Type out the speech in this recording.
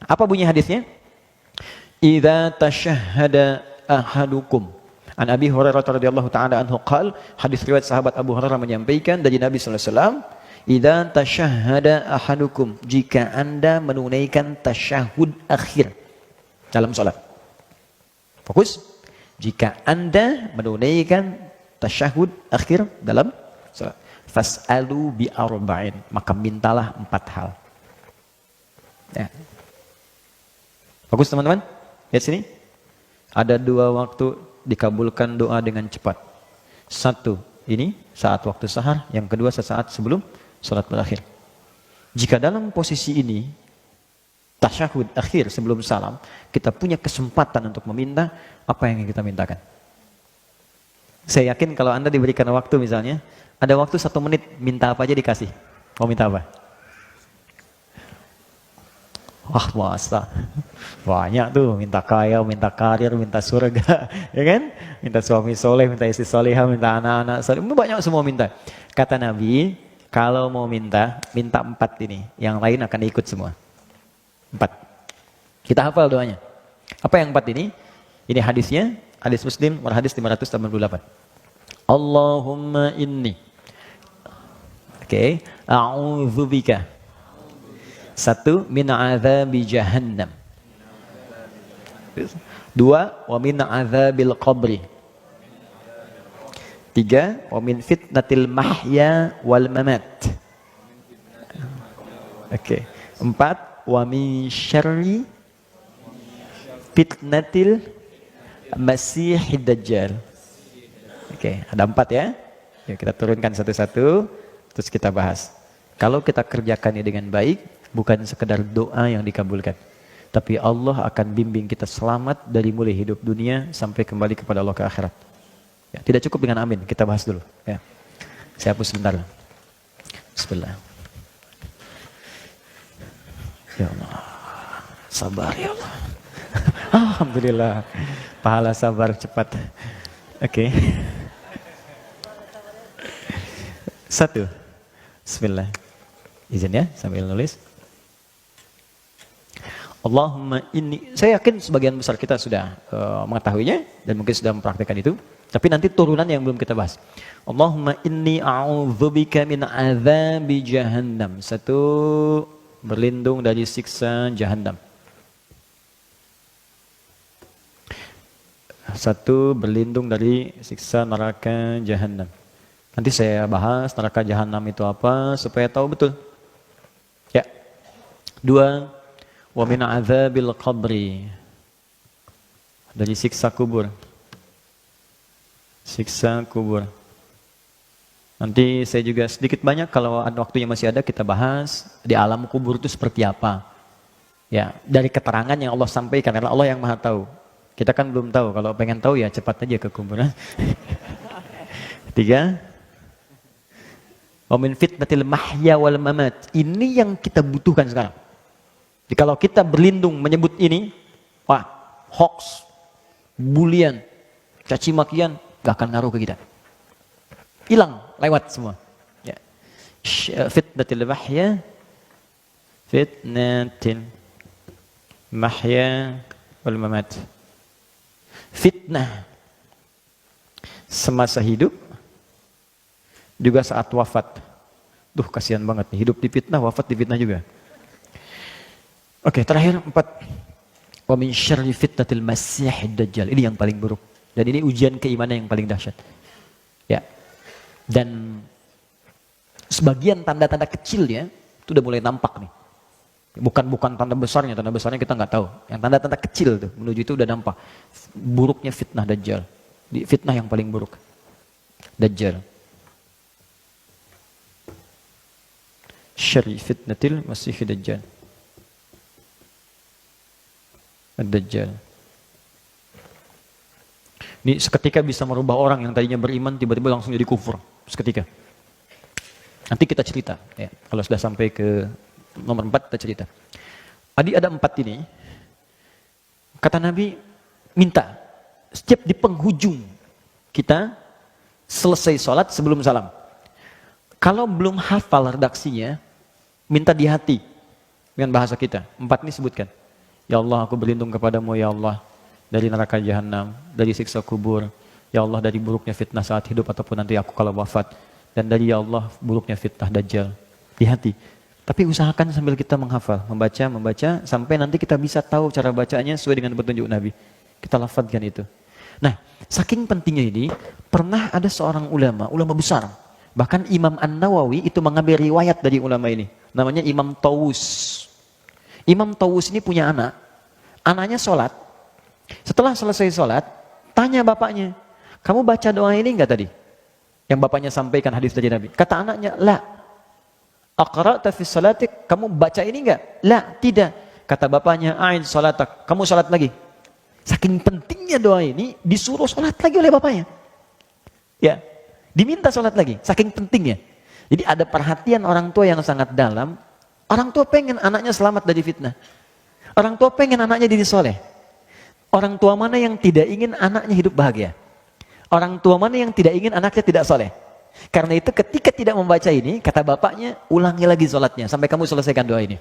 Apa bunyi hadisnya? Idza tashahhada ahadukum. An Abi Hurairah radhiyallahu taala anhu qala, hadis riwayat sahabat Abu Hurairah menyampaikan dari Nabi sallallahu alaihi wasallam, idza tashahhada ahadukum, jika Anda menunaikan tasyahud akhir dalam salat. Fokus. Jika Anda menunaikan tasyahud akhir dalam salat, fas'alu bi arba'in, maka mintalah 4 hal. Ya. Fokus teman-teman. Lihat sini. Ada 2 waktu dikabulkan doa dengan cepat. 1, ini saat waktu sahar. Yang kedua sesaat sebelum salat berakhir. Jika dalam posisi ini, tasyahud akhir sebelum salam, kita punya kesempatan untuk meminta apa yang kita mintakan. Saya yakin kalau Anda diberikan waktu misalnya, ada waktu 1 menit, minta apa aja dikasih. Mau minta apa? Wah, masa banyak tuh, minta kaya, minta karir, minta surga, ya kan? Minta suami soleh, minta istri solehah, minta anak-anak soleh, banyak semua minta. Kata Nabi, kalau mau minta 4 ini, yang lain akan ikut semua. 4. Kita hafal doanya. Apa yang 4 ini? Ini hadisnya, hadis Muslim, hadis 588. Allahumma inni, oke, a'udzubika. 1, min azabi jahannam. 2, wa min azabil qabri. 3, wa min fitnatil mahya wal mamat. Oke. 4, wa min syarri fitnatil masihid dajjal. Oke, ada 4 ya. Yuk kita turunkan satu-satu, terus kita bahas. Kalau kita kerjakannya dengan baik, bukan sekedar doa yang dikabulkan, tapi Allah akan bimbing kita selamat dari mulai hidup dunia sampai kembali kepada Allah ke akhirat. Ya, tidak cukup dengan amin, kita bahas dulu. Ya. Saya hapus sebentar. Bismillah. Ya Allah, sabar ya Allah. Alhamdulillah, pahala sabar cepat. Oke. 1. Bismillah. Izin ya, sambil nulis. Allahumma inni, saya yakin sebagian besar kita sudah mengetahuinya dan mungkin sudah mempraktikkan itu, tapi nanti turunan yang belum kita bahas. Allahumma inni a'udzubika min azabi jahannam. 1, berlindung dari siksa jahannam. 1, berlindung dari siksa neraka jahannam. Nanti saya bahas neraka jahannam itu apa supaya tahu betul. Ya. 2, wa min azabil qabri, dari siksa kubur. Siksa kubur. Nanti saya juga sedikit banyak, kalau waktunya masih ada, kita bahas di alam kubur itu seperti apa. Ya, dari keterangan yang Allah sampaikan, karena Allah yang Maha tahu. Kita kan belum tahu, kalau pengen tahu ya cepat aja ke kuburan. 3, wa min fitnatil mahya wal mamat. Ini yang kita butuhkan sekarang. Jadi kalau kita berlindung menyebut ini, wah, hoax, bulian, caci makian, gak akan ngaruh ke kita. Hilang, lewat semua. Ya. Fitnatil mahya, fitnatil mahya wal mamat. Fitnah semasa hidup, juga saat wafat. Duh, kasihan banget nih, hidup di fitnah, wafat di fitnah juga. Oke, terakhir 4. Wa min syarri fitnatil masihid dajjal. Ini yang paling buruk. Dan ini ujian keimanan yang paling dahsyat. Ya. Dan sebagian tanda-tanda kecilnya itu udah mulai nampak nih. Bukan tanda besarnya kita nggak tahu. Yang tanda-tanda kecil tuh menuju itu udah nampak. Buruknya fitnah dajjal. Fitnah yang paling buruk. Dajjal. Syarri fitnatil masihid dajjal. Ad-Dajjal. Ini seketika bisa merubah orang yang tadinya beriman tiba-tiba langsung jadi kufur. Seketika. Nanti kita cerita. Ya, kalau sudah sampai ke nomor 4 kita cerita. Tadi ada 4 ini. Kata Nabi, minta. Setiap di penghujung kita selesai sholat sebelum salam. Kalau belum hafal redaksinya, minta di hati. Dengan bahasa kita. 4 ini sebutkan. Ya Allah, aku berlindung kepadamu ya Allah dari neraka jahanam, dari siksa kubur. Ya Allah, dari buruknya fitnah saat hidup ataupun nanti aku kalau wafat. Dan dari ya Allah, buruknya fitnah Dajjal. Di hati. Tapi usahakan sambil kita menghafal, membaca, sampai nanti kita bisa tahu cara bacanya sesuai dengan petunjuk Nabi. Kita lafadzkan itu. Nah, saking pentingnya ini, pernah ada seorang ulama besar. Bahkan Imam An-Nawawi itu mengambil riwayat dari ulama ini. Namanya Imam Tawus. Imam Tawus ini punya anak. Anaknya sholat. Setelah selesai sholat, tanya bapaknya, kamu baca doa ini enggak tadi? Yang bapaknya sampaikan hadis dari Nabi. Kata anaknya, la. Aqra'ta fi shalatik, kamu baca ini enggak? La, tidak. Kata bapaknya, a'id shalatak, kamu sholat lagi. Saking pentingnya doa ini, disuruh sholat lagi oleh bapaknya. Ya, diminta sholat lagi, saking pentingnya. Jadi ada perhatian orang tua yang sangat dalam. Orang tua pengen anaknya selamat dari fitnah. Orang tua pengen anaknya jadi soleh. Orang tua mana yang tidak ingin anaknya hidup bahagia? Orang tua mana yang tidak ingin anaknya tidak soleh? Karena itu ketika tidak membaca ini, kata bapaknya, ulangi lagi sholatnya sampai kamu selesaikan doa ini.